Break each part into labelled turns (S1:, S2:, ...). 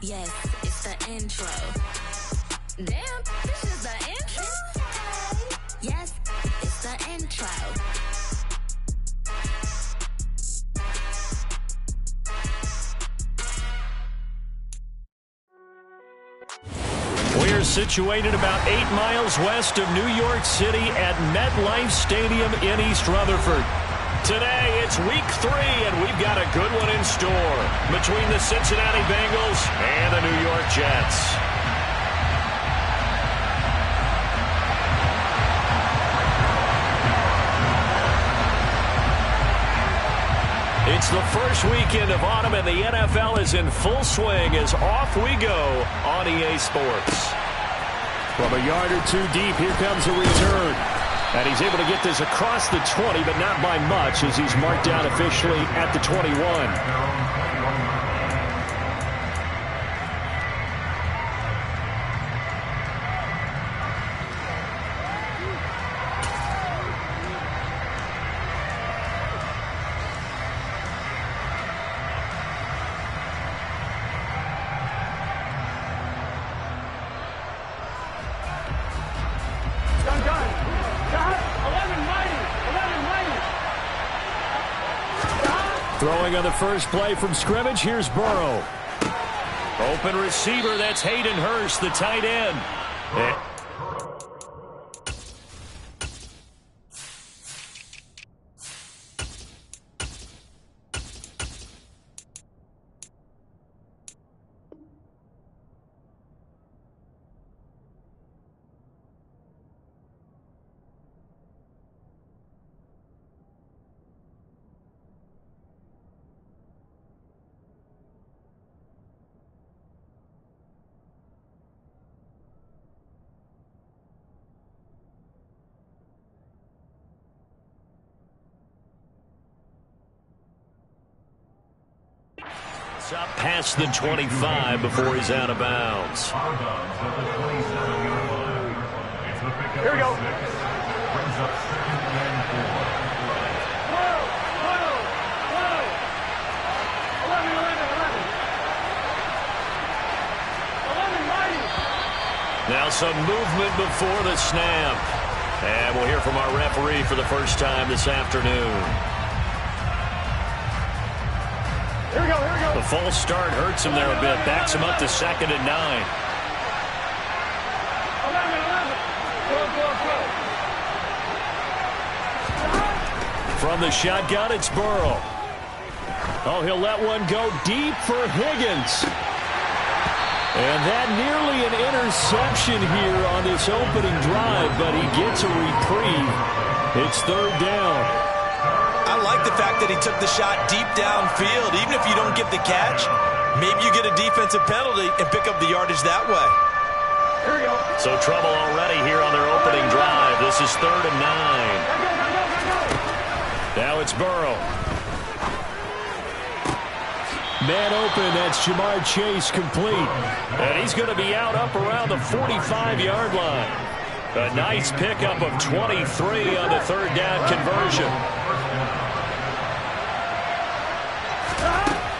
S1: Yes, it's the intro. Damn, this is the intro? Yes, it's the intro.
S2: We're situated about 8 miles west of New York City at MetLife Stadium in East Rutherford. Today, it's week 3, and we've got a good one in store between the Cincinnati Bengals and the New York Jets. It's the first weekend of autumn, and the NFL is in full swing as off we go on EA Sports. From a yard or two deep, here comes a return. And he's able to get this across the 20, but not by much, as he's marked down officially at the 21. Throwing on the first play from scrimmage, here's Burrow. Open receiver, that's Hayden Hurst, the tight end. It's up past the 25 before he's out of bounds.
S3: Here we go.
S2: Now some movement before the snap. And we'll hear from our referee for the first time this afternoon.
S3: Here we go, here we go.
S2: The false start hurts him there a bit. Backs him up to 2nd and 9.
S3: 11.
S2: From the shotgun, it's Burrow. Oh, he'll let one go deep for Higgins. And that nearly an interception here on this opening drive, but he gets a reprieve. It's 3rd down.
S4: I like the fact that he took the shot deep downfield. Even if you don't get the catch, maybe you get a defensive penalty and pick up the yardage that way.
S3: Here we go.
S2: So trouble already here on their opening drive. This is 3rd and 9. Now it's Burrow. Man open, that's Jamar Chase complete. And he's going to be out up around the 45-yard line. A nice pickup of 23 on the 3rd down conversion.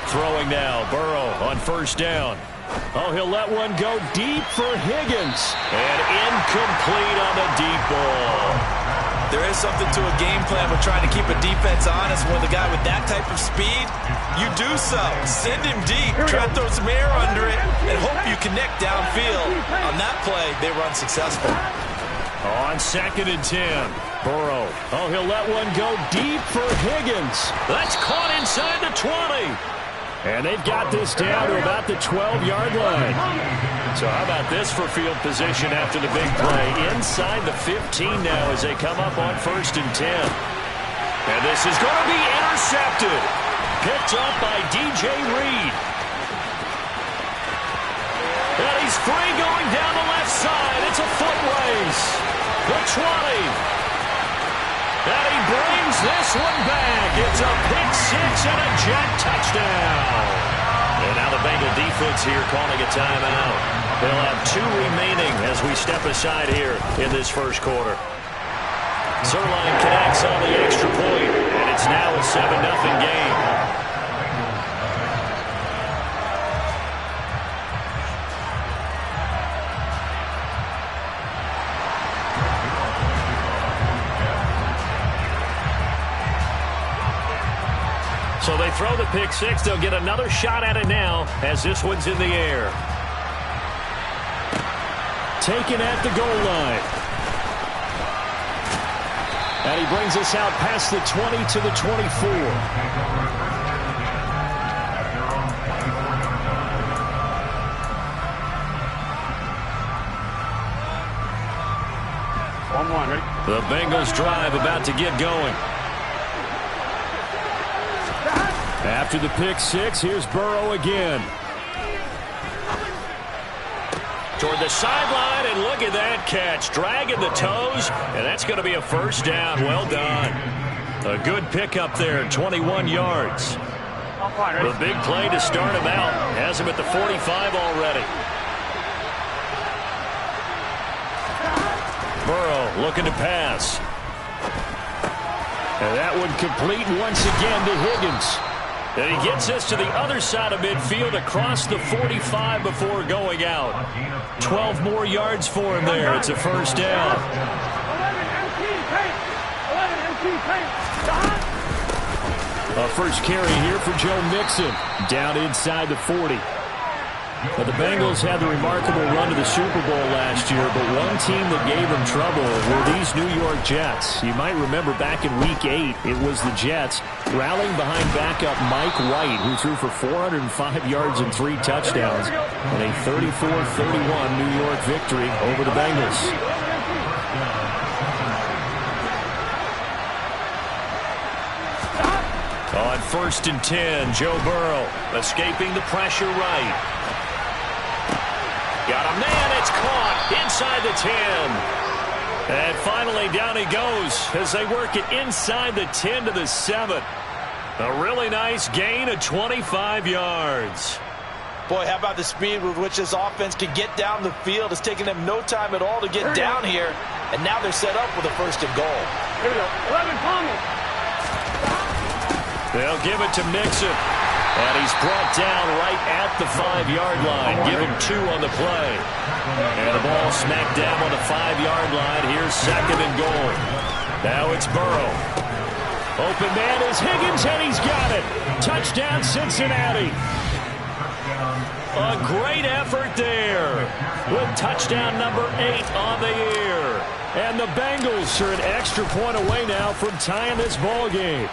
S2: Throwing now, Burrow on 1st down. Oh, he'll let one go deep for Higgins. And incomplete on the deep ball.
S4: There is something to a game plan with trying to keep a defense honest. When the guy with that type of speed, you do so. Send him deep, try to throw some air under it, and hope you connect downfield. On that play, they were unsuccessful.
S2: On 2nd and 10, Burrow. Oh, he'll let one go deep for Higgins. That's caught inside the 20. And they've got this down to about the 12-yard line. So how about this for field position after the big play? Inside the 15 now as they come up on 1st and 10. And this is going to be intercepted. Picked up by DJ Reed. And he's free going down the left side. It's a foot race. The 20. And he brings this one back. It's a pick 6 and a Jet touchdown. And now the Bengal defense here calling a timeout. They'll have 2 remaining as we step aside here in this first quarter. Zuerlein connects on the extra point, and it's now a 7-0 game. So they throw the pick six. They'll get another shot at it now as this one's in the air. Taken at the goal line. And he brings us out past the 20 to the 24.
S3: Ready?
S2: The Bengals drive about to get going. After the pick six, here's Burrow again. Toward the sideline, and look at that catch. Dragging the toes, and that's going to be a first down. Well done. A good pickup there, 21 yards. The big play to start him out. Has him at the 45 already. Burrow looking to pass. And that one complete once again to Higgins. And he gets us to the other side of midfield across the 45 before going out. 12 more yards for him there. It's a first down.
S3: 11
S2: A first carry here for Joe Mixon. Down inside the 40. But the Bengals had the remarkable run to the Super Bowl last year, but one team that gave them trouble were these New York Jets. You might remember back in Week 8, it was the Jets rallying behind backup Mike White, who threw for 405 yards and 3 touchdowns in a 34-31 New York victory over the Bengals. On 1st and 10, Joe Burrow escaping the pressure right. Got a man, it's caught inside the 10. And finally down he goes as they work it inside the 10 to the 7. A really nice gain of 25 yards.
S4: Boy, how about the speed with which this offense can get down the field? It's taking them no time at all to get down here. And now they're set up with a 1st and goal.
S3: Here we go. 11, Tommy.
S2: They'll give it to Mixon. And he's brought down right at the 5-yard line. Give him 2 on the play. And the ball smacked down on the 5-yard line. Here's 2nd and goal. Now it's Burrow. Open man is Higgins, and he's got it. Touchdown, Cincinnati. A great effort there with touchdown number 8 on the year. And the Bengals are an extra point away now from tying this ball game.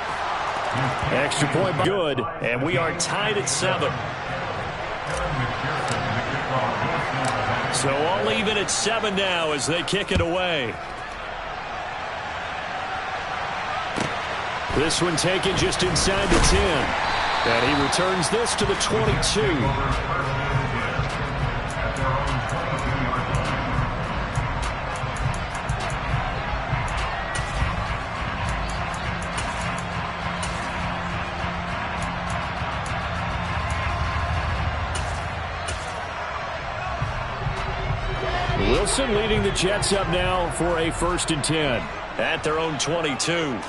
S2: Extra point good, and we are tied at 7. So all even at 7 now as they kick it away. This one taken just inside the 10. And he returns this to the 22. Wilson leading the Jets up now for a 1st and 10 at their own 22.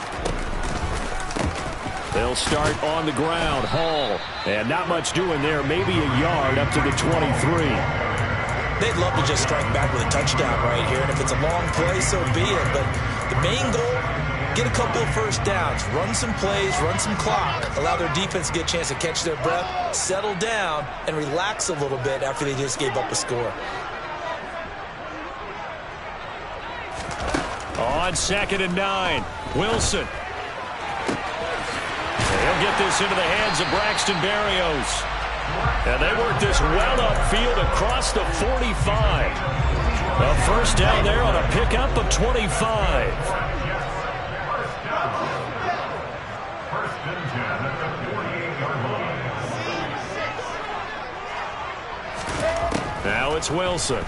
S2: They'll start on the ground. Hall, and not much doing there. Maybe a yard up to the 23.
S4: They'd love to just strike back with a touchdown right here, and if it's a long play, so be it. But the main goal, get a couple of 1st downs, run some plays, run some clock, allow their defense to get a chance to catch their breath, settle down, and relax a little bit after they just gave up a score.
S2: On 2nd and 9, Wilson. He'll get this into the hands of Braxton Berrios. And they work this well upfield across the 45. A 1st down there on a pickup of 25. Now it's Wilson.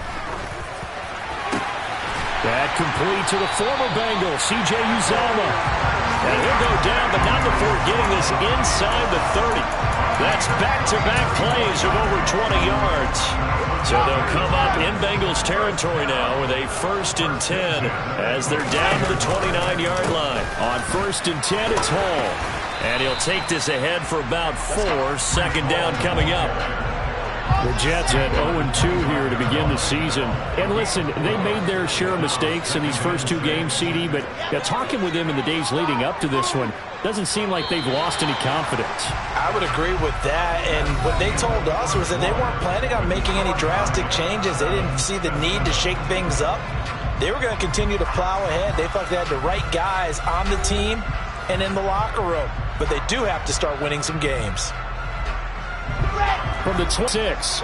S2: That complete to the former Bengal, C.J. Uzomah. And he'll go down, but not before getting this inside the 30. That's back-to-back plays of over 20 yards. So they'll come up in Bengals territory now with a 1st and 10 as they're down to the 29-yard line. On 1st and 10, it's Hall. And he'll take this ahead for about 4. 2nd down coming up. The Jets at 0-2 here to begin the season. And listen, they made their share of mistakes in these first two games, CD, but talking with them in the days leading up to this one, doesn't seem like they've lost any confidence.
S4: I would agree with that, and what they told us was that they weren't planning on making any drastic changes. They didn't see the need to shake things up. They were going to continue to plow ahead. They felt they had the right guys on the team and in the locker room, but they do have to start winning some games.
S2: From the 26.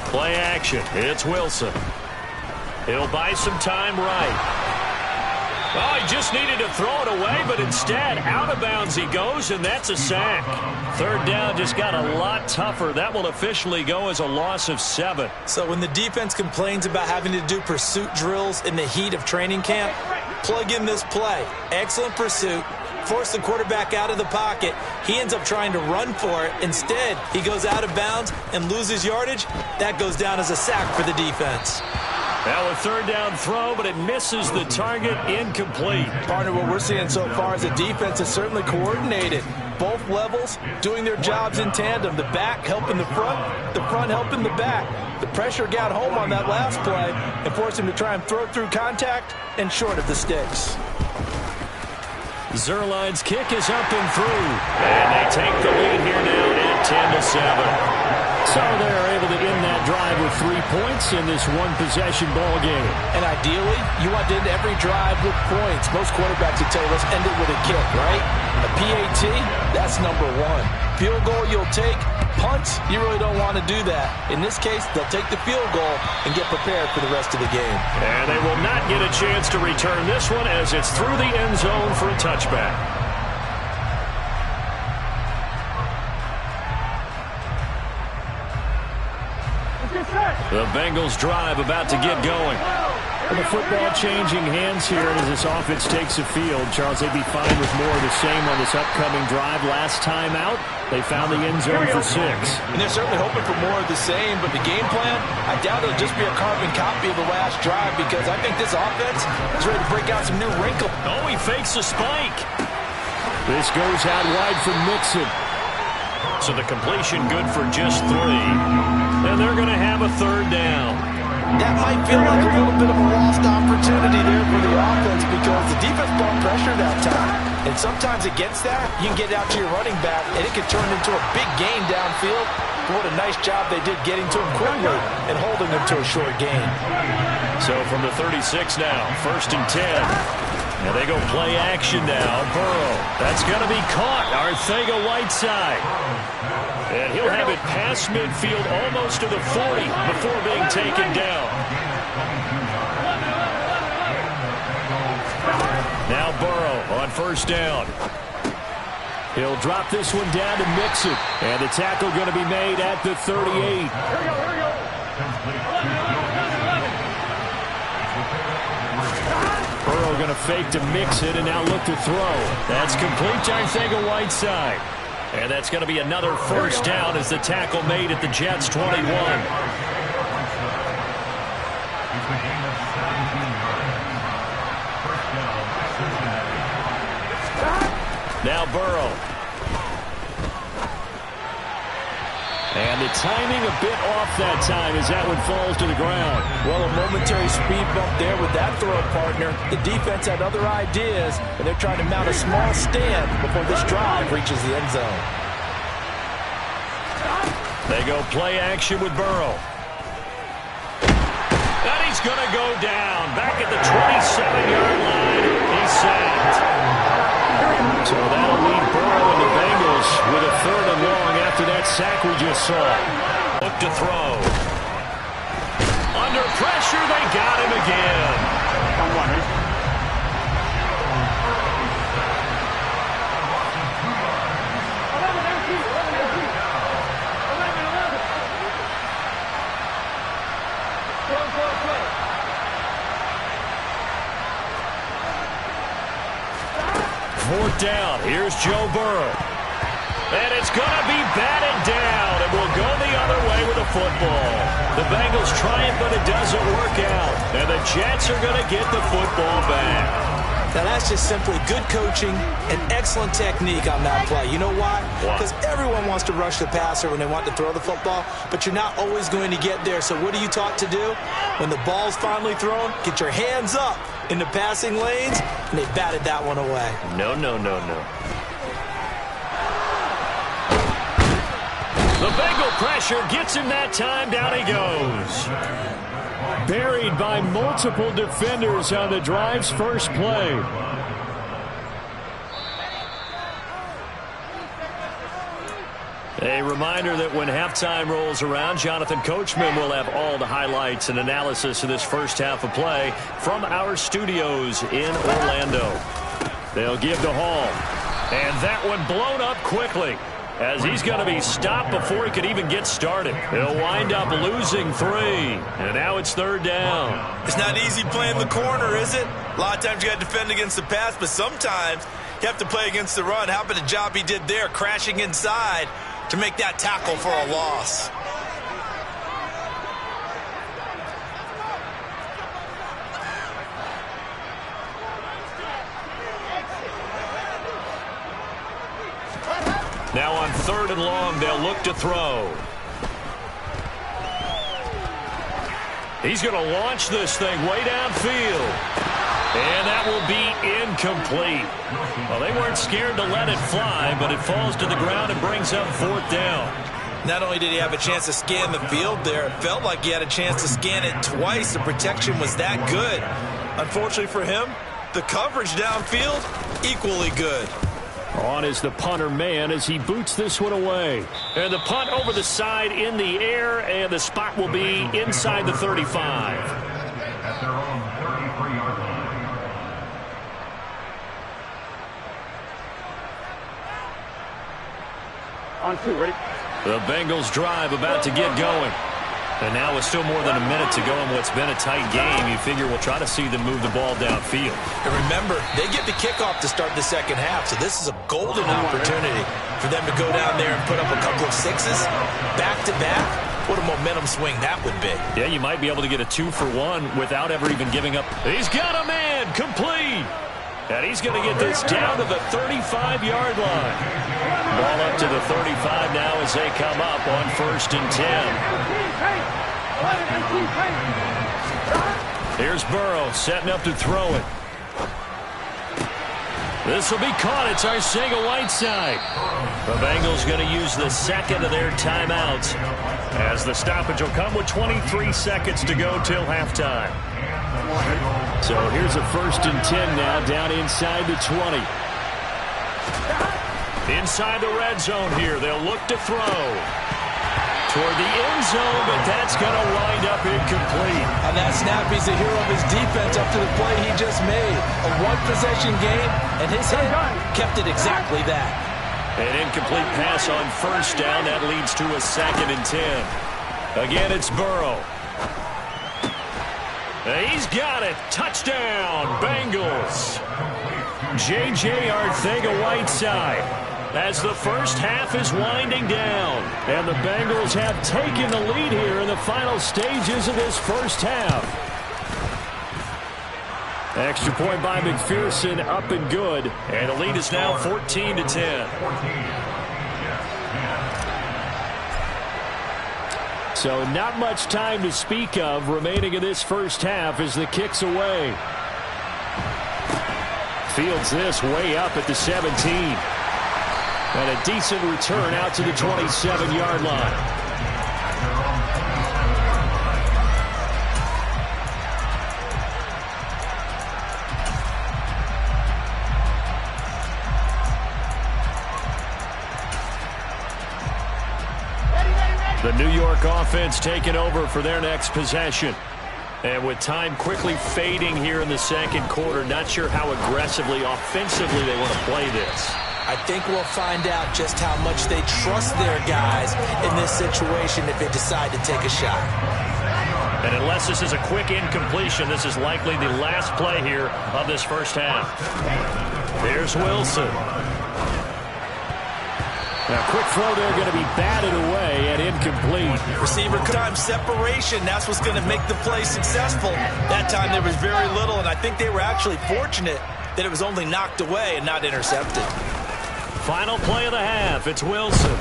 S2: Play action. It's Wilson. He'll buy some time right. Oh, he just needed to throw it away, but instead, out of bounds he goes, and that's a sack. Third down just got a lot tougher. That will officially go as a loss of 7.
S4: So when the defense complains about having to do pursuit drills in the heat of training camp, plug in this play. Excellent pursuit. Force the quarterback out of the pocket. He ends up trying to run for it. Instead, he goes out of bounds and loses yardage. That goes down as a sack for the defense.
S2: Now a third down throw, but it misses the target. Incomplete.
S4: Partner, what we're seeing so far is the defense is certainly coordinated. Both levels doing their jobs in tandem. The back helping the front helping the back. The pressure got home on that last play and forced him to try and throw through contact and short of the sticks.
S2: Zuerlein's kick is up and through. And they take the lead here now at 10-7. So they're able to end that drive with 3 points in this one-possession ball game.
S4: And ideally, you want to end every drive with points. Most quarterbacks would tell you, let's end it with a kick, right? A PAT, that's number 1. Field goal you'll take. Punts, you really don't want to do that. In this case, they'll take the field goal and get prepared for the rest of the game.
S2: And they will not get a chance to return this one as it's through the end zone for a touchback. The Bengals drive about to get going. And the football changing hands here as this offense takes the field. Charles, they'd be fine with more of the same on this upcoming drive. Last time out, they found the end zone for 6.
S4: And they're certainly hoping for more of the same, but the game plan, I doubt it'll just be a carbon copy of the last drive because I think this offense is ready to break out some new wrinkles.
S2: Oh, he fakes a spike. This goes out wide for Mixon. So the completion good for just 3. And they're going to have a third down.
S4: That might feel like a little bit of a lost opportunity there for the offense because the defense brought pressure that time. And sometimes against that, you can get out to your running back, and it can turn into a big gain downfield. But what a nice job they did getting to him quickly and holding him to a short gain.
S2: So from the 36 now, 1st and 10. And they go play action now. Burrow. That's going to be caught. Arcega-Whiteside. And he'll have it past midfield almost to the 40 before being taken down. Now Burrow on 1st down. He'll drop this one down to Mixon. And the tackle going to be made at the 38. Burrow going to fake to Mixon and now look to throw. That's complete to Arcega-Whiteside. And that's going to be another first down as the tackle made at the Jets' 21. Now Burrow. And the timing a bit off that time as that one falls to the ground.
S4: Well, a momentary speed bump there with that throw, partner. The defense had other ideas, and they're trying to mount a small stand before this drive reaches the end zone.
S2: They go play action with Burrow. And he's going to go down. Back at the 27-yard line. He's sacked. So that'll leave Burrow and the Bengals with a 3rd and long after that sack we just saw. Look to throw. Under pressure, they got him again. Fourth down. Here's Joe Burrow. And it's going to be batted down. And will go the other way with the football. The Bengals try it, but it doesn't work out. And the Jets are going to get the football back.
S4: Now, that's just simply good coaching and excellent technique on that play. You know why? Because everyone wants to rush the passer when they want to throw the football, but you're not always going to get there. So what are you taught to do? When the ball's finally thrown, get your hands up in the passing lanes, and they batted that one away.
S2: No, no, no, no. The Bengal pressure gets him that time. Down he goes. Buried by multiple defenders on the drive's first play. A reminder that when halftime rolls around, Jonathan Coachman will have all the highlights and analysis of this first half of play from our studios in Orlando. They'll give to Hall. And that one blown up quickly, as he's going to be stopped before he could even get started. He'll wind up losing 3. And now it's 3rd down.
S4: It's not easy playing the corner, is it? A lot of times you got to defend against the pass, but sometimes you have to play against the run. How about the job he did there, crashing inside to make that tackle for a loss?
S2: Now on 3rd and long, they'll look to throw. He's going to launch this thing way downfield. And that will be incomplete. Well, they weren't scared to let it fly, but it falls to the ground and brings up 4th down.
S4: Not only did he have a chance to scan the field there, it felt like he had a chance to scan it twice. The protection was that good. Unfortunately for him, the coverage downfield, equally good.
S2: On is the punter man as he boots this one away. And the punt over the side in the air, and the spot will be inside the 35.
S5: At their own 33-yard line.
S3: On 2, ready?
S2: The Bengals drive about to get going. And now with still more than a minute to go in what's been a tight game, you figure we'll try to see them move the ball downfield.
S4: And remember, they get the kickoff to start the second half, so this is a golden opportunity for them to go down there and put up a couple of 6s back-to-back. What a momentum swing that would be.
S2: Yeah, you might be able to get a 2-for-1 without ever even giving up. He's got a man, complete. And he's going to get this down to the 35-yard line. Ball up to the 35 now as they come up on 1st and 10. Here's Burrow setting up to throw it. This will be caught. It's Arcega-Whiteside. The Bengals going to use the second of their timeouts, as the stoppage will come with 23 seconds to go till halftime. So here's a 1st and 10 now, down inside the 20. Inside the red zone here, they'll look to throw toward the end zone, but that's going to wind up incomplete.
S4: On that snap, he's the hero of his defense up to the play he just made. A one-possession game, and his hit kept it exactly that.
S2: An incomplete pass on 1st down. That leads to a 2nd and 10. Again, it's Burrow. He's got it. Touchdown, Bengals. J.J. Arcega-Whiteside, as the first half is winding down. And the Bengals have taken the lead here in the final stages of this first half. Extra point by McPherson, up and good. And the lead is now 14-10. So not much time to speak of remaining in this first half as the kick's away. Fields this way up at the 17. And a decent return out to the 27-yard line. The New York offense taking over for their next possession. And with time quickly fading here in the second quarter, not sure how aggressively, offensively they want to play this.
S4: I think we'll find out just how much they trust their guys in this situation if they decide to take a shot.
S2: And unless this is a quick incompletion, this is likely the last play here of this first half. There's Wilson. Now, quick throw there going to be batted away and incomplete.
S4: Receiver time separation. That's what's going to make the play successful. That time there was very little, and I think they were actually fortunate that it was only knocked away and not intercepted.
S2: Final play of the half. It's Wilson.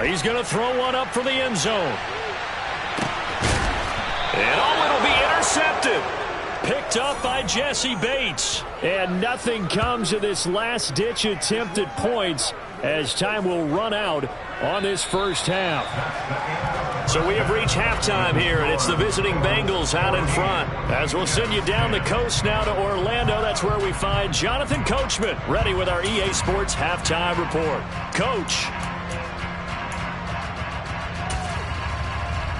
S2: He's going to throw one up for the end zone. And it'll be intercepted. Picked up by Jesse Bates. And nothing comes of this last-ditch attempt at points as time will run out on this first half. So we have reached halftime here, and it's the visiting Bengals out in front. As we'll send you down the coast now to Orlando, that's where we find Jonathan Coachman ready with our EA Sports Halftime Report. Coach.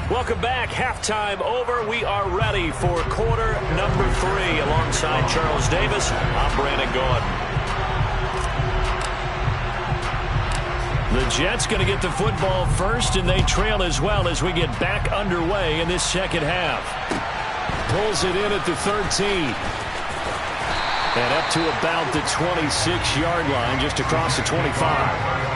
S2: Welcome back. Halftime over. We are ready for quarter number 3. Alongside Charles Davis, I'm Brandon Gaudin. The Jets going to get the football first, and they trail as well as we get back underway in this second half. Pulls it in at the 13. And up to about the 26-yard line, just across the 25.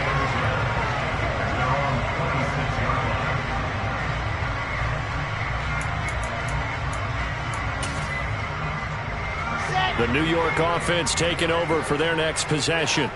S2: The New York offense taking over for their next possession.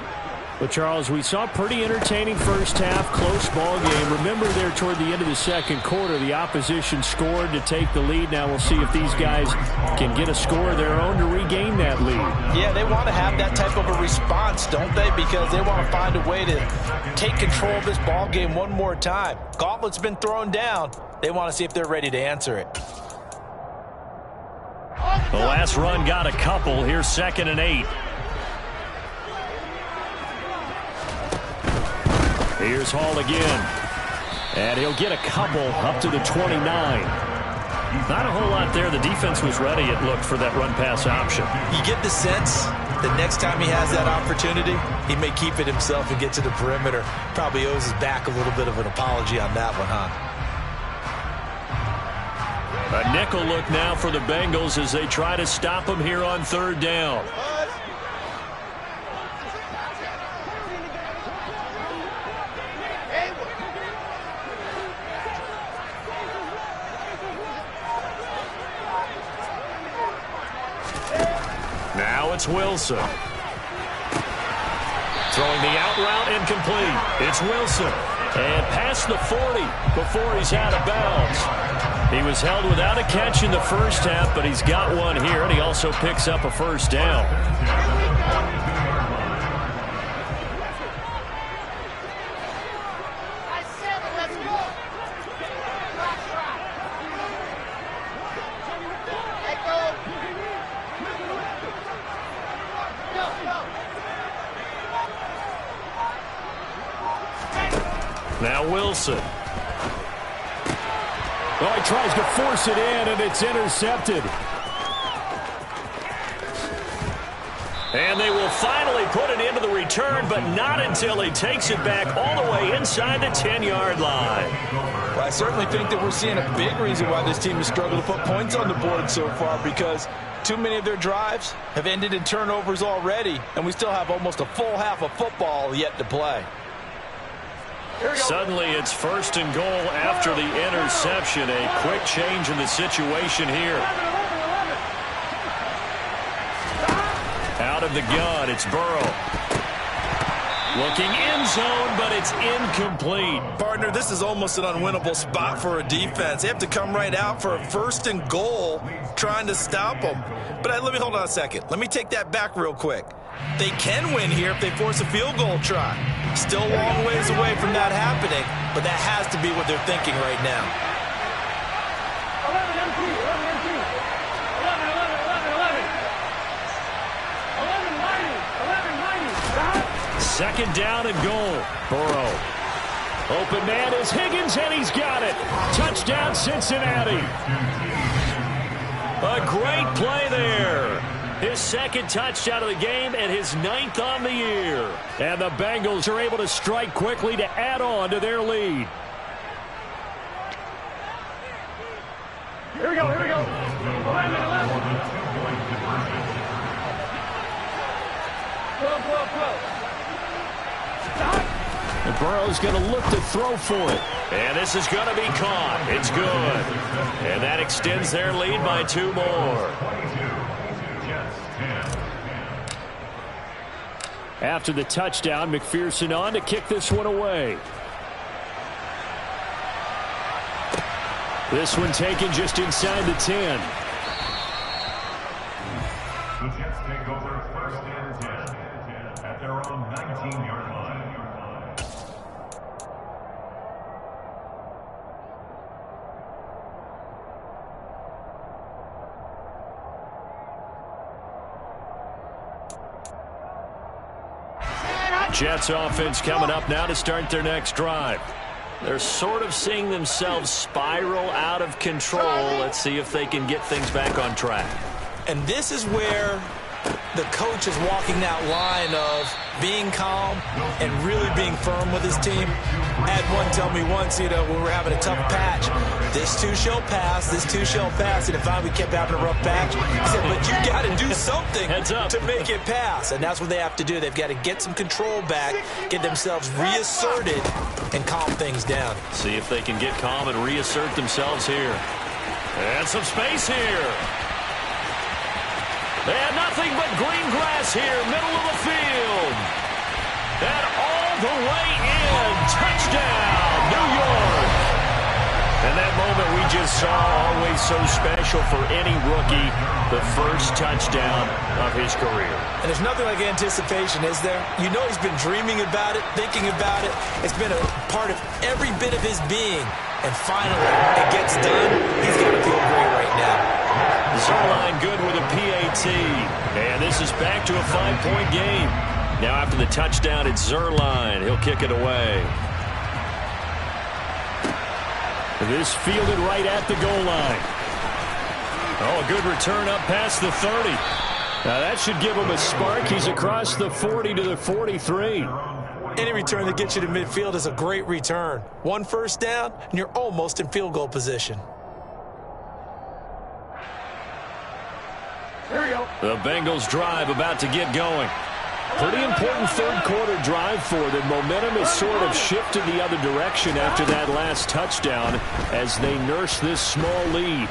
S2: But, Charles, we saw a pretty entertaining first half, close ball game. Remember there toward the end of the second quarter, the opposition scored to take the lead. Now we'll see if these guys can get a score of their own to regain that lead.
S4: Yeah, they want to have that type of a response, don't they? Because they want to find a way to take control of this ball game one more time. Gauntlet's been thrown down. They want to see if they're ready to answer it.
S2: The last run got a couple. Here's 2nd and 8. Here's Hall again. And he'll get a couple up to the 29. Not a whole lot there. The defense was ready, it looked, for that run-pass option.
S4: You get the sense that next time he has that opportunity, he may keep it himself and get to the perimeter. Probably owes his back a little bit of an apology on that one, huh?
S2: A nickel look now for the Bengals as they try to stop him here on 3rd down. Now it's Wilson. Throwing the out route incomplete. It's Wilson. And past the 40 before he's out of bounds. He was held without a catch in the first half, but he's got one here, and he also picks up a first down. Now Wilson. Oh, he tries to force it in, and it's intercepted. And they will finally put it into the return, but not until he takes it back all the way inside the 10-yard line.
S4: Well, I certainly think that we're seeing a big reason why this team has struggled to put points on the board so far, because too many of their drives have ended in turnovers already, and we still have almost a full half of football yet to play.
S2: Suddenly it's 1st and goal after the interception. A quick change in the situation here. Out of the gun, it's Burrow. Looking end zone, but it's incomplete.
S4: Partner, this is almost an unwinnable spot for a defense. They have to come right out for a 1st and goal trying to stop them. But let me hold on a second. Let me take that back real quick. They can win here if they force a field goal try. Still a long ways away from that happening, but that has to be what they're thinking right now.
S2: 2nd down and goal. Burrow. Open man is Higgins, and he's got it. Touchdown, Cincinnati. A great play there. His 2nd touchdown of the game and his 9th on the year. And the Bengals are able to strike quickly to add on to their lead.
S3: Here we go, here we go. 11.
S2: And Burrow's going to look to throw for it. And this is going to be caught. It's good. And that extends their lead by 2 more. After the touchdown, McPherson on to kick this one away. This one taken just inside the 10.
S5: The Jets take over first and 10 at their own 19-yard line.
S2: Jets offense coming up now to start their next drive. They're sort of seeing themselves spiral out of control. Let's see if they can get things back on track.
S4: And this is where the coach is walking that line of being calm and really being firm with his team. I had one tell me once, when we're having a tough patch, this too shall pass, this too shall pass. And if we kept having a rough patch, he said, but you got to do something to make it pass. And that's what they have to do. They've got to get some control back, get themselves reasserted, and calm things down.
S2: See if they can get calm and reassert themselves here. And some space here. They had nothing but green grass here, middle of the field. And all the way in. Touchdown, New York. And that moment we just saw, always so special for any rookie, the first touchdown of his career.
S4: And there's nothing like anticipation, is there? You know he's been dreaming about it, thinking about it. It's been a part of every bit of his being. And finally, it gets done. He's got to feel great right now.
S2: Zuerlein good with a PAT. And this is back to a 5-point game. Now after the touchdown, it's Zuerlein. He'll kick it away. This fielded right at the goal line. Oh, a good return up past the 30. Now that should give him a spark. He's across the 40 to the 43.
S4: Any return that gets you to midfield is a great return. One first down, and you're almost in field goal position.
S3: Here we go.
S2: The Bengals drive about to get going. Pretty important third quarter drive for them. Momentum has sort of shifted the other direction after that last touchdown as they nurse this small lead.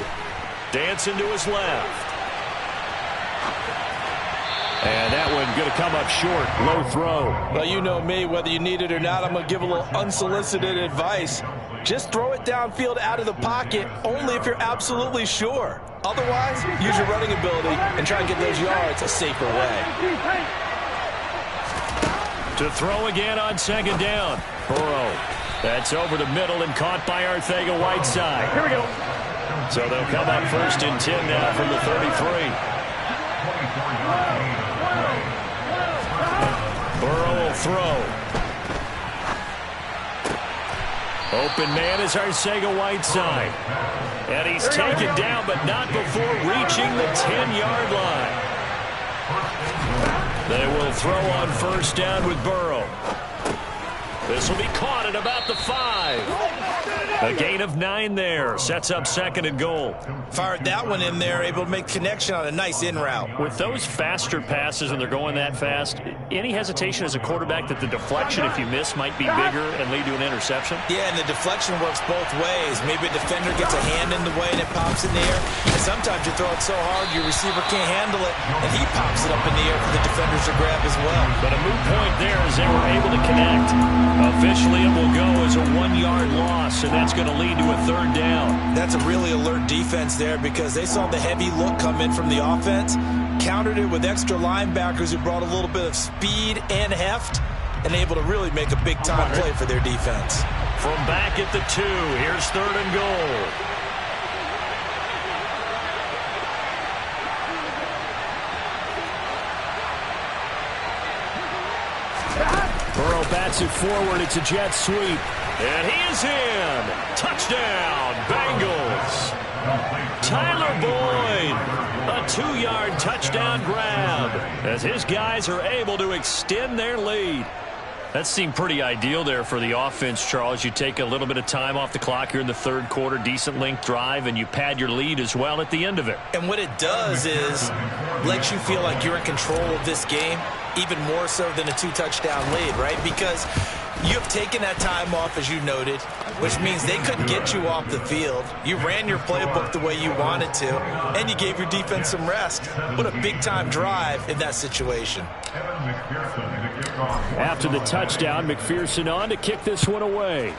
S2: Dancing to his left. And that one going to come up short. Low throw.
S4: Well, you know me. Whether you need it or not, I'm going to give a little unsolicited advice. Just throw it downfield out of the pocket only if you're absolutely sure. Otherwise, use your running ability and try and get those yards a safer way.
S2: To throw again on second down. Burrow. That's over the middle and caught by Arcega-Whiteside.
S3: Here we go.
S2: So they'll come up first and 10 now from the 33. Burrow will throw. Open man is Arcega-Whiteside. And he's taken down, but not before reaching the 10-yard line. They will throw on first down with Burrow. This will be caught at about the 5. A gain of 9 there. Sets up second and goal.
S4: Fired that one in there, able to make connection on a nice in route.
S2: With those faster passes and they're going that fast, any hesitation as a quarterback that the deflection, if you miss, might be bigger and lead to an interception?
S4: Yeah, and the deflection works both ways. Maybe a defender gets a hand in the way and it pops in the air. And sometimes you throw it so hard your receiver can't handle it, and he pops it up in the air for the defenders to grab as well.
S2: But a moot point there as they were able to connect. Officially, it will go as a 1-yard loss, and that's going to lead to a third down.
S4: That's a really alert defense there because they saw the heavy look come in from the offense, countered it with extra linebackers who brought a little bit of speed and heft, and able to really make a big-time play for their defense.
S2: From back at the 2, here's third and goal. Burrow bats it forward. It's a jet sweep. And he is in. Touchdown, Bengals. Tyler Boyd, a 2-yard touchdown grab as his guys are able to extend their lead. That seemed pretty ideal there for the offense, Charles. You take a little bit of time off the clock here in the third quarter, decent length drive, and you pad your lead as well at the end of it.
S4: And what it does is lets you feel like you're in control of this game, even more so than a 2-touchdown lead, right? Because You have taken that time off, as you noted, which means they couldn't get you off the field. You ran your playbook the way you wanted to, and you gave your defense some rest. What a big-time drive in that situation.
S2: After the touchdown, McPherson on to kick this one away.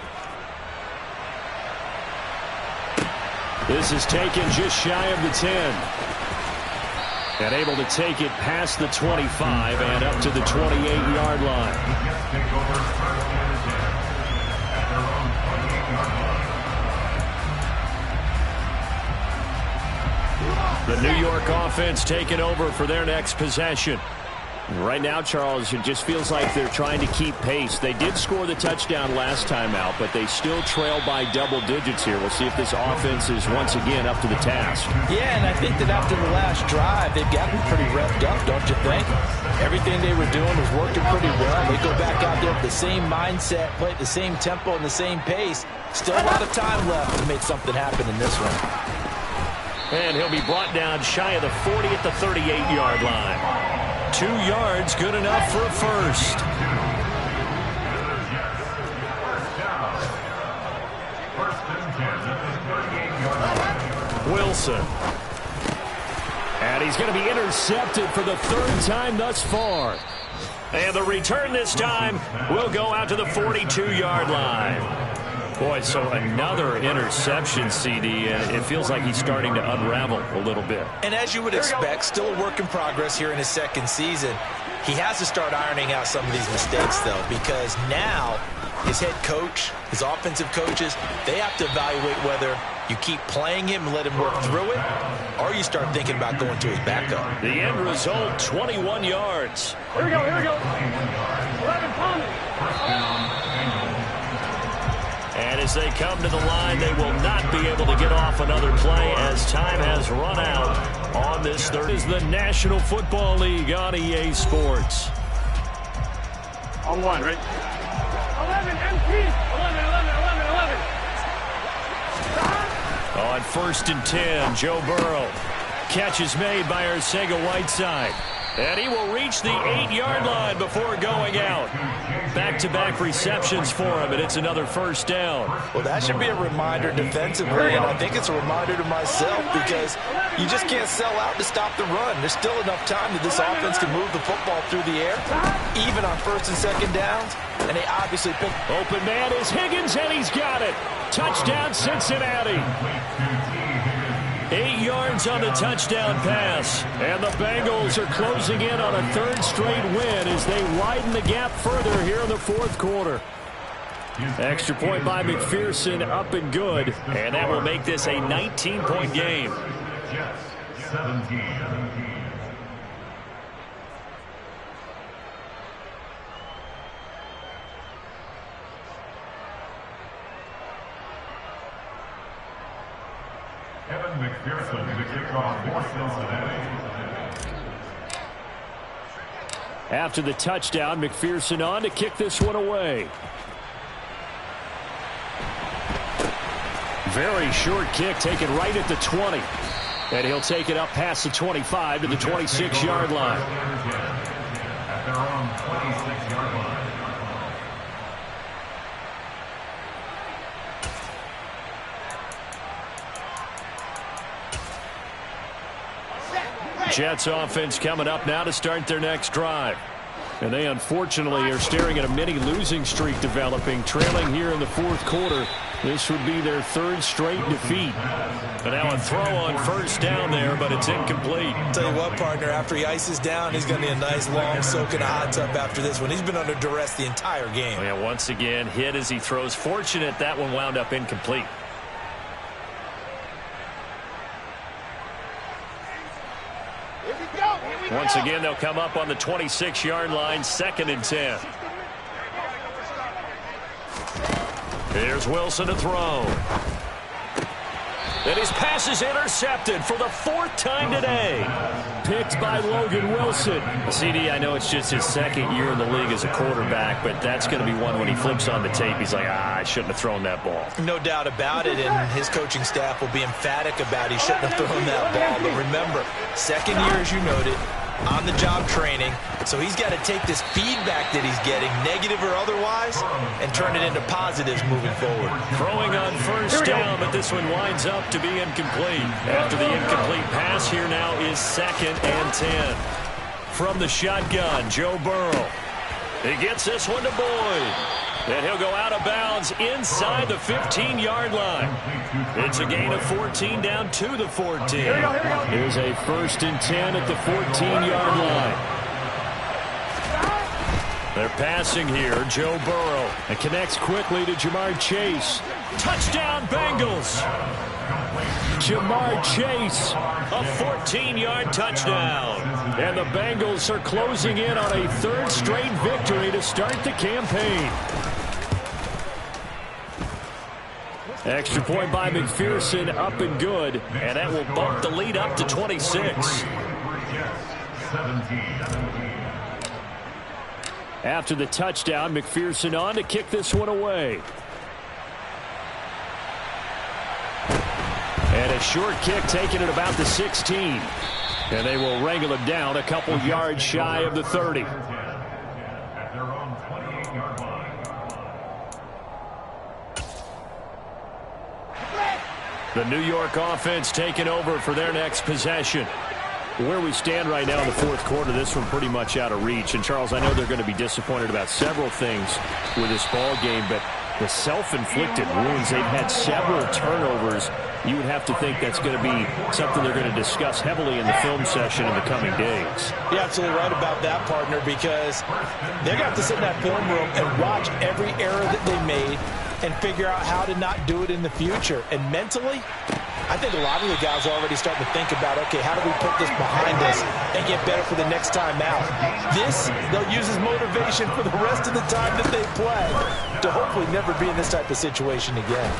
S2: This is taken just shy of the 10. And able to take it past the 25 and up to the 28-yard line. The New York offense taking over for their next possession. Right now, Charles, it just feels like they're trying to keep pace. They did score the touchdown last time out, but they still trail by double digits here. We'll see if this offense is once again up to the task.
S4: Yeah, and I think that after the last drive, they've gotten pretty revved up, don't you think? Everything they were doing was working pretty well. They go back out there with the same mindset, play at the same tempo and the same pace. Still a lot of time left to make something happen in this one.
S2: And he'll be brought down shy of the 40 at the 38-yard line. 2 yards, good enough for a first. Wilson. And he's going to be intercepted for the 3rd time thus far. And the return this time will go out to the 42-yard line. Boy, so another interception, CD, and it feels like he's starting to unravel a little bit.
S4: And as you would expect, still a work in progress here in his second season. He has to start ironing out some of these mistakes, though, because now his head coach, his offensive coaches, they have to evaluate whether you keep playing him and let him work through it, or you start thinking about going to his backup.
S2: The end result, 21 yards.
S3: Here we go, here we go. 11 Tommy.
S2: And as they come to the line, they will not be able to get off another play as time has run out on this third. Is the National Football League on EA Sports.
S3: On one, right? 11 MP. 11.
S2: On 1st and 10, Joe Burrow. Catch is made by Arcega-Whiteside. And he will reach the 8-yard line before going out. Back-to-back receptions for him, and it's another first down.
S4: Well, that should be a reminder defensively, and I think it's a reminder to myself because you just can't sell out to stop the run. There's still enough time that this offense can move the football through the air, even on 1st and 2nd downs, and they obviously pick.
S2: Open man is Higgins, and he's got it. Touchdown, Cincinnati. 8 yards on the touchdown pass. And the Bengals are closing in on a 3rd straight win as they widen the gap further here in the 4th quarter. Extra point by McPherson, up and good. And that will make this a 19-point game.
S5: Jets, 17. Kevin McPherson to kick off for Cincinnati.
S2: After the touchdown, McPherson on to kick this one away. Very short kick taken right at the 20. And he'll take it up past the 25 to the 26-yard line.
S5: At their own 26-yard line.
S2: Jets offense coming up now to start their next drive. And they unfortunately are staring at a mini losing streak developing, trailing here in the 4th quarter. This would be their 3rd straight defeat. And now a throw on 1st down there, but it's incomplete.
S4: Tell you what, partner, after he ices down, he's going to be a nice long soak in a hot tub after this one. He's been under duress the entire game.
S2: Yeah, once again, hit as he throws. Fortunate that one wound up incomplete. Once again, they'll come up on the 26-yard line, 2nd and 10. Here's Wilson to throw. And his pass is intercepted for the 4th time today. Picked by Logan Wilson. CD, I know it's just his 2nd year in the league as a quarterback, but that's going to be one when he flips on the tape. He's like, I shouldn't have thrown that ball.
S4: No doubt about it, and his coaching staff will be emphatic about he shouldn't have thrown that ball. But remember, 2nd year, as you noted, on-the-job training. So he's got to take this feedback that he's getting, negative or otherwise, and turn it into positives moving forward.
S2: Throwing on first down, but this one winds up to be incomplete. After the incomplete pass, here now is 2nd and 10. From the shotgun, Joe Burrow. He gets this one to Boyd. And he'll go out of bounds inside the 15-yard line. It's a gain of 14 down to the 14. Here's a 1st and 10 at the 14-yard line. They're passing here. Joe Burrow. And connects quickly to Jamar Chase. Touchdown, Bengals. Jamar Chase, a 14-yard touchdown. And the Bengals are closing in on a 3rd straight victory to start the campaign. Extra point by McPherson, up and good. And that will bump the lead up to 26. After the touchdown, McPherson on to kick this one away. And a short kick taken at about the 16. And they will wrangle him down a couple yards shy of the 30.
S5: At their own 28-yard line.
S2: The New York offense taking over for their next possession. Where we stand right now in the 4th quarter, this one pretty much out of reach. And, Charles, I know they're going to be disappointed about several things with this ball game, but the self-inflicted wounds, they've had several turnovers. You would have to think that's going to be something they're going to discuss heavily in the film session in the coming days.
S4: You're absolutely right about that, partner, because they're going to have to sit in that film room and watch every error that they made and figure out how to not do it in the future. And mentally, I think a lot of the guys are already starting to think about, okay, how do we put this behind us and get better for the next time out? This, they'll use as motivation for the rest of the time that they play to hopefully never be in this type of situation again.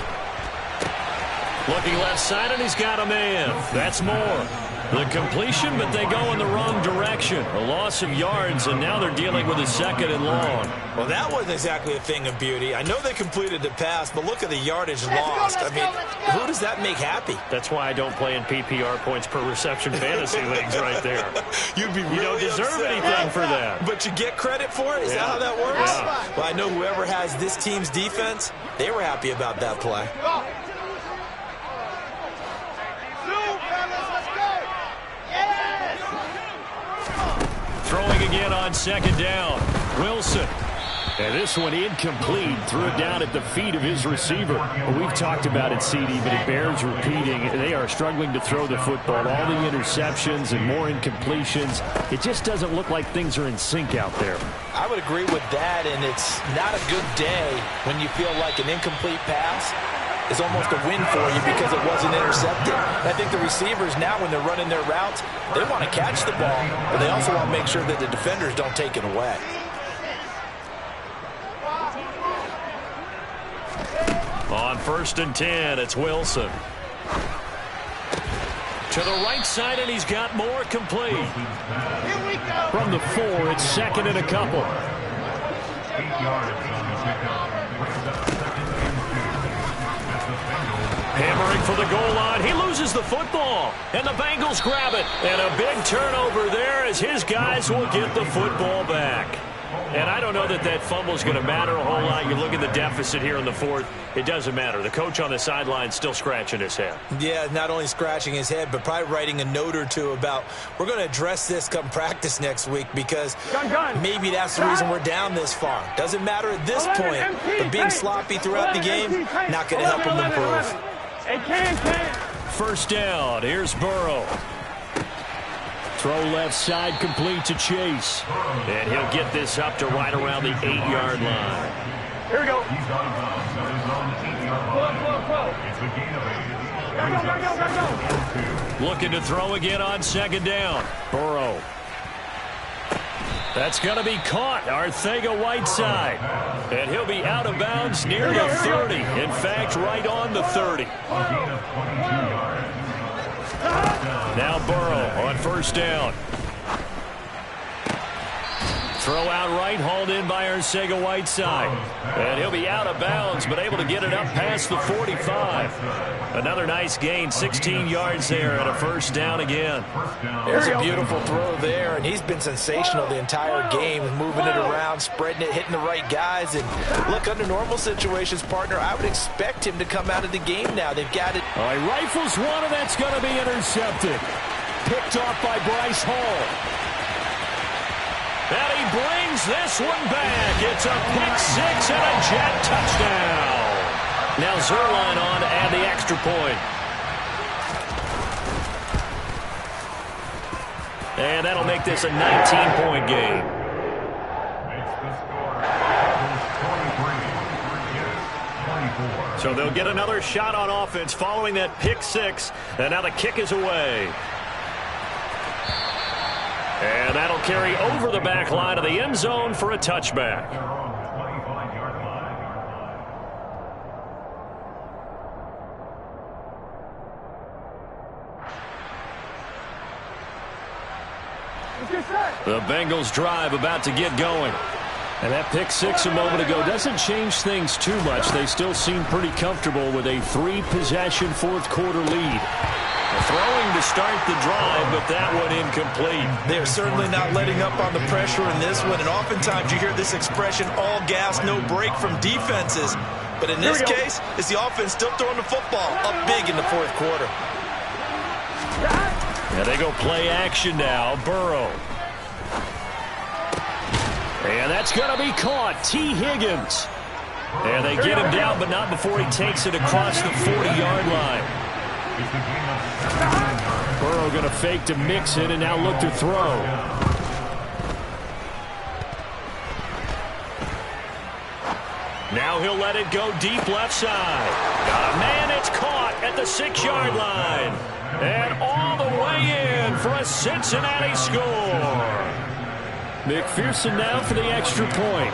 S2: Looking left side, and he's got a man. That's more. The completion, but they go in the wrong direction. A loss of yards, and now they're dealing with a 2nd and long.
S4: Well, that wasn't exactly a thing of beauty. I know they completed the pass, but look at the yardage lost. I mean, who does that make happy?
S2: That's why I don't play in PPR points per reception fantasy leagues right there.
S4: You'd be really
S2: You don't deserve
S4: upset,
S2: anything for that.
S4: But you get credit for it? Is that how that works?
S2: Yeah.
S4: Well, I know whoever has this team's defense, they were happy about that play.
S2: Throwing again on 2nd down. Wilson. And this one incomplete. Threw it down at the feet of his receiver. Well, we've talked about it, CD, but it bears repeating. They are struggling to throw the football. All the interceptions and more incompletions. It just doesn't look like things are in sync out there.
S4: I would agree with that, and it's not a good day when you feel like an incomplete pass is almost a win for you because it wasn't intercepted. I think the receivers now, when they're running their routes, they want to catch the ball, but they also want to make sure that the defenders don't take it away.
S2: On 1st and 10, it's Wilson. To the right side, and he's got more complete. From the 4, it's 2nd and a couple.
S5: 8 yards on the pickup.
S2: Hammering for the goal line. He loses the football, and the Bengals grab it. And a big turnover there as his guys will get the football back. And I don't know that that fumble is going to matter a whole lot. You look at the deficit here in the 4th. It doesn't matter. The coach on the sideline still scratching his head.
S4: Yeah, not only scratching his head, but probably writing a note or two about, we're going to address this come practice next week because maybe that's the reason we're down this far. Doesn't matter at this point, but being sloppy throughout the game, not going to help him improve.
S2: 1st down. Here's Burrow. Throw left side complete to Chase. And he'll get this up to right around the 8-yard line.
S3: Here we go.
S5: He's on bounds at his own 8-yard line. It's a gain of 8.
S3: Go.
S2: Looking to throw again on 2nd down. Burrow. That's going to be caught. Arcega-Whiteside. And he'll be out of bounds near the 30. In fact, right on the 30.
S5: A gain of 22 yards.
S2: Now Burrow on 1st down. throw out right, hauled in by Arcega-Whiteside. And he'll be out of bounds, but able to get it up past the 45. Another nice gain, 16 yards there, and a first down again.
S4: There's a beautiful throw there, and he's been sensational the entire game, moving it around, spreading it, hitting the right guys. And look, under normal situations, partner, I would expect him to come out of the game now. They've got it.
S2: All right, rifles one, and that's going to be intercepted. Picked off by Bryce Hall. And he brings this one back. It's a pick six and a Jet touchdown. Now Zuerlein on to add the extra point. And that'll make this a 19-point game.
S5: Makes the score. 23.
S2: So they'll get another shot on offense following that pick six. And now the kick is away. And that'll carry over the back line of the end zone for a touchback.
S5: They're on the 25-yard line.
S2: The Bengals drive about to get going. And that pick six a moment ago doesn't change things too much. They still seem pretty comfortable with a three-possession fourth-quarter lead. Throwing to start the drive, but that one incomplete.
S4: They're certainly not letting up on the pressure in this one, and oftentimes you hear this expression, all gas, no break from defenses. But in this case, it's the offense still throwing the football up big in the fourth quarter.
S2: And they go play action now. Burrow. And that's going to be caught. T. Higgins. And they get him down, but not before he takes it across the 40-yard line. Burrow going to fake to mix it and now look to throw. Now he'll let it go deep left side. Got a man, it's caught at the 6-yard line. And all the way in for a Cincinnati score. McPherson now for the extra point.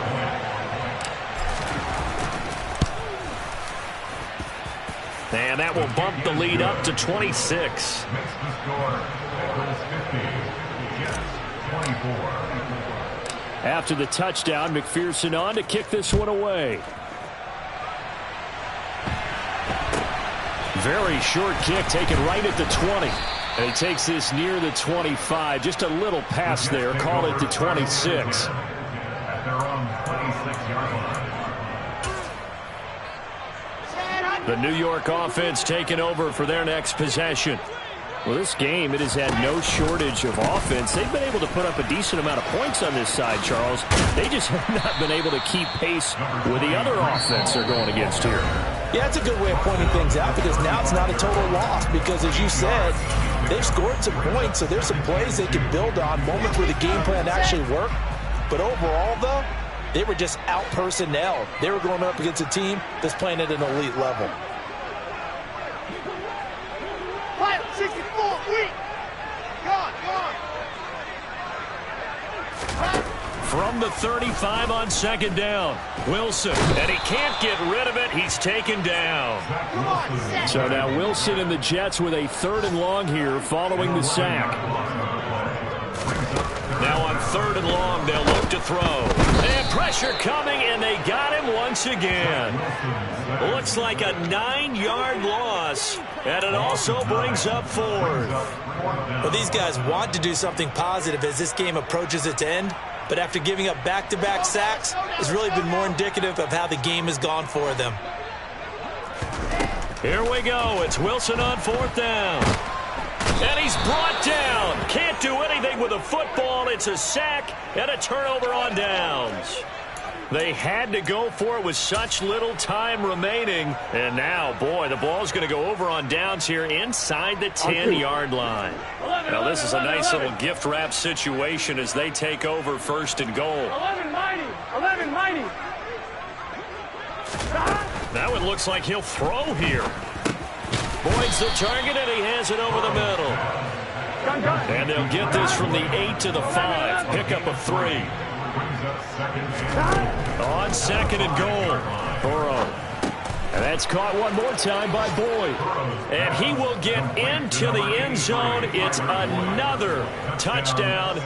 S2: And that will bump the lead up to 26.
S5: Makes the score. Bengals 50. Jets 24.
S2: After the touchdown, McPherson on to kick this one away. Very short kick taken right at the 20. And he takes this near the 25. Just a little pass there. Call it the 26.
S5: At their own 26-yard line.
S2: The New York offense taking over for their next possession. Well, this game, it has had no shortage of offense. They've been able to put up a decent amount of points on this side, Charles. They just have not been able to keep pace with the other offense they're going against here.
S4: Yeah, it's a good way of pointing things out because now it's not a total loss because, as you said, they've scored some points, so there's some plays they can build on, moments where the game plan actually worked. But overall, though, they were just out-personnel. They were going up against a team that's playing at an elite level.
S6: 64, weak. Gone.
S2: From the 35 on second down, Wilson, and he can't get rid of it. He's taken down. So now Wilson and the Jets with a 3rd and long here following the sack. Now on 3rd and long, they'll look to throw. And pressure coming, and they got him once again. Looks like a 9-yard loss, and it also brings up 4th.
S4: Well, these guys want to do something positive as this game approaches its end, but after giving up back-to-back sacks, has really been more indicative of how the game has gone for them.
S2: Here we go. It's Wilson on 4th down. And he's brought down. Can't do anything with a football. It's a sack and a turnover on downs. They had to go for it with such little time remaining. And now, boy, the ball's going to go over on downs here inside the 10-yard line. Now, this is a nice little gift wrap situation as they take over 1st and goal.
S6: 11 mighty.
S2: Now it looks like he'll throw here. Boyd's the target, and he has it over the middle. And they'll get this from the 8 to the 5. Pickup of 3. On 2nd and goal. Burrow. And That's caught one more time by Boyd. And he will get into the end zone. It's another touchdown.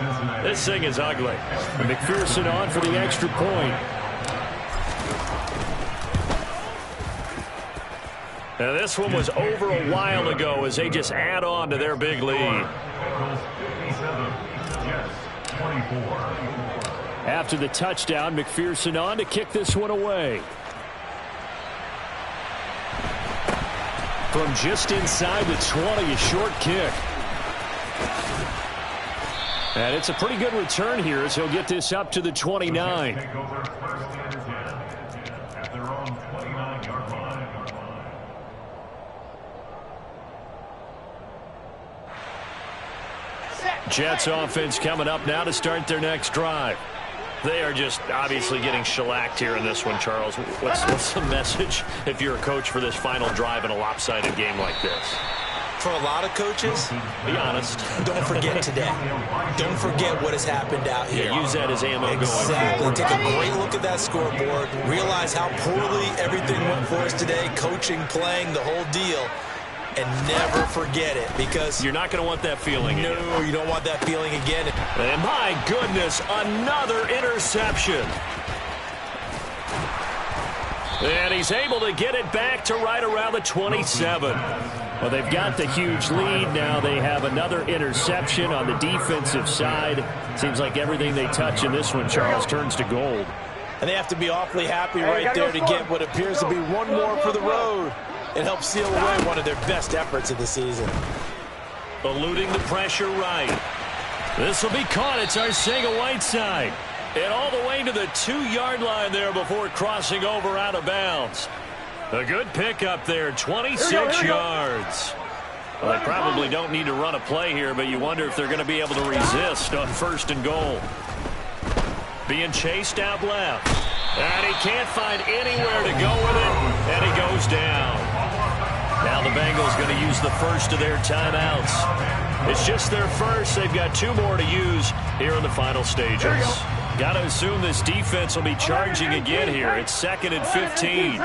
S2: This thing is ugly. And McPherson on for the extra point. Now this one was over a while ago as they just add on to their big lead. After the touchdown, McPherson on to kick this one away. From just inside the 20, a short kick. And it's a pretty good return here as he'll get this up to the 29. Jets offense coming up now to start their next drive. They are just obviously getting shellacked here in this one, Charles. What's the message if you're a coach for this final drive in a lopsided game like this?
S4: For a lot of coaches,
S2: be honest.
S4: Don't forget today. Don't forget what has happened out here.
S2: Yeah, use that as ammo going
S4: forward. Take a great look at that scoreboard. Realize how poorly everything went for us today. Coaching, playing, the whole deal. And never forget it, because
S2: you're not going to want that feeling again.
S4: No, you don't want that feeling again.
S2: And my goodness, another interception. And he's able to get it back to right around the 27. Well, they've got the huge lead. Now they have another interception on the defensive side. Seems like everything they touch in this one, Charles, turns to gold.
S4: And they have to be awfully happy right there to get what appears to be one more for the road. It helps seal away one of their best efforts of the season.
S2: Eluding the pressure right. This will be caught. It's Arcega-Whiteside. And all the way to the 2-yard line there before crossing over out of bounds. A good pickup there, 26 yards. Well, they probably don't need to run a play here, but you wonder if they're going to be able to resist on 1st and goal. Being chased out left. And he can't find anywhere to go with it, and he goes down. Now the Bengals going to use the first of their timeouts. It's just their first. They've got 2 more to use here in the final stages. Got to assume this defense will be charging again here. It's 2nd and 15.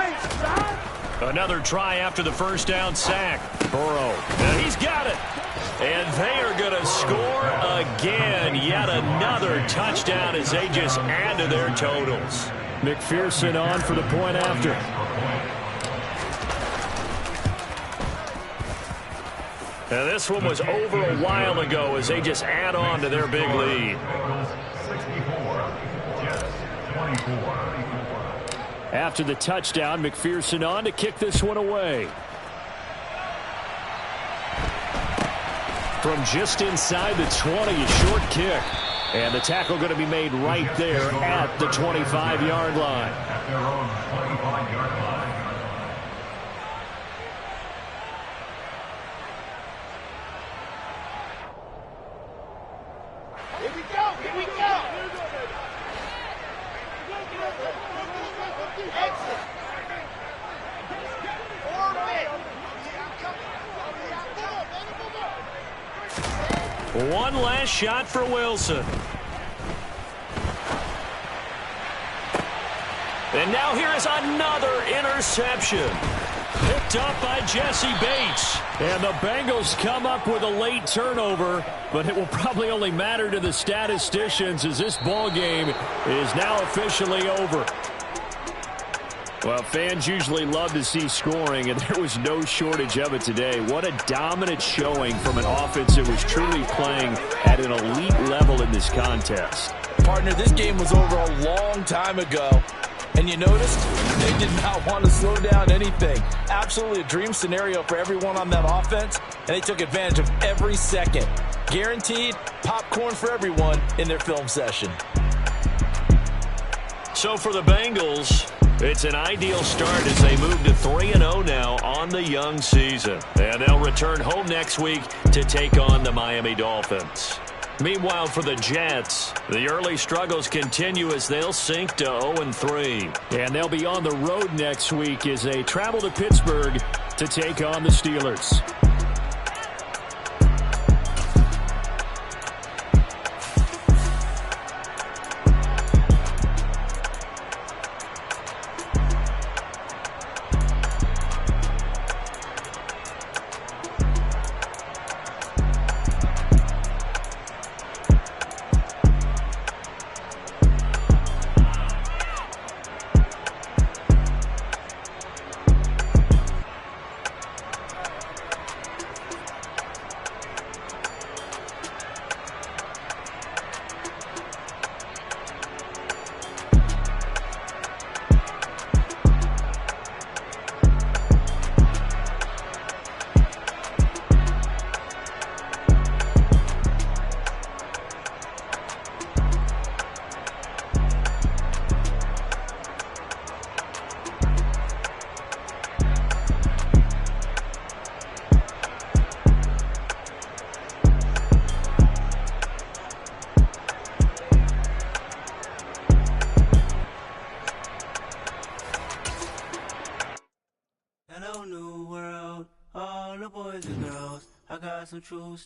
S2: Another try after the first down sack. Burrow. And he's got it. And they are going to score again. Yet another touchdown as they just add to their totals. McPherson on for the point after. Now this one was over a while ago as they just add on to their big lead. After the touchdown, McPherson on to kick this one away. From just inside the 20, a short kick. And the tackle going to be made right there at the 25-yard line.
S5: At their own 25-yard line.
S6: Here we go! Here we go! Exit!
S2: One last shot for Wilson. And now here is another interception. Picked up by Jesse Bates. And the Bengals come up with a late turnover, but it will probably only matter to the statisticians as this ball game is now officially over. Well, fans usually love to see scoring, and there was no shortage of it today. What a dominant showing from an offense that was truly playing at an elite level in this contest.
S4: Partner, this game was over a long time ago. And you noticed they did not want to slow down anything. Absolutely a dream scenario for everyone on that offense, and they took advantage of every second. Guaranteed popcorn for everyone in their film session.
S2: So for the Bengals, it's an ideal start as they move to 3-0 now on the young season. And they'll return home next week to take on the Miami Dolphins. Meanwhile, for the Jets, the early struggles continue as they'll sink to 0-3. And they'll be on the road next week as they travel to Pittsburgh to take on the Steelers.
S7: boys and girls, I got some true stories.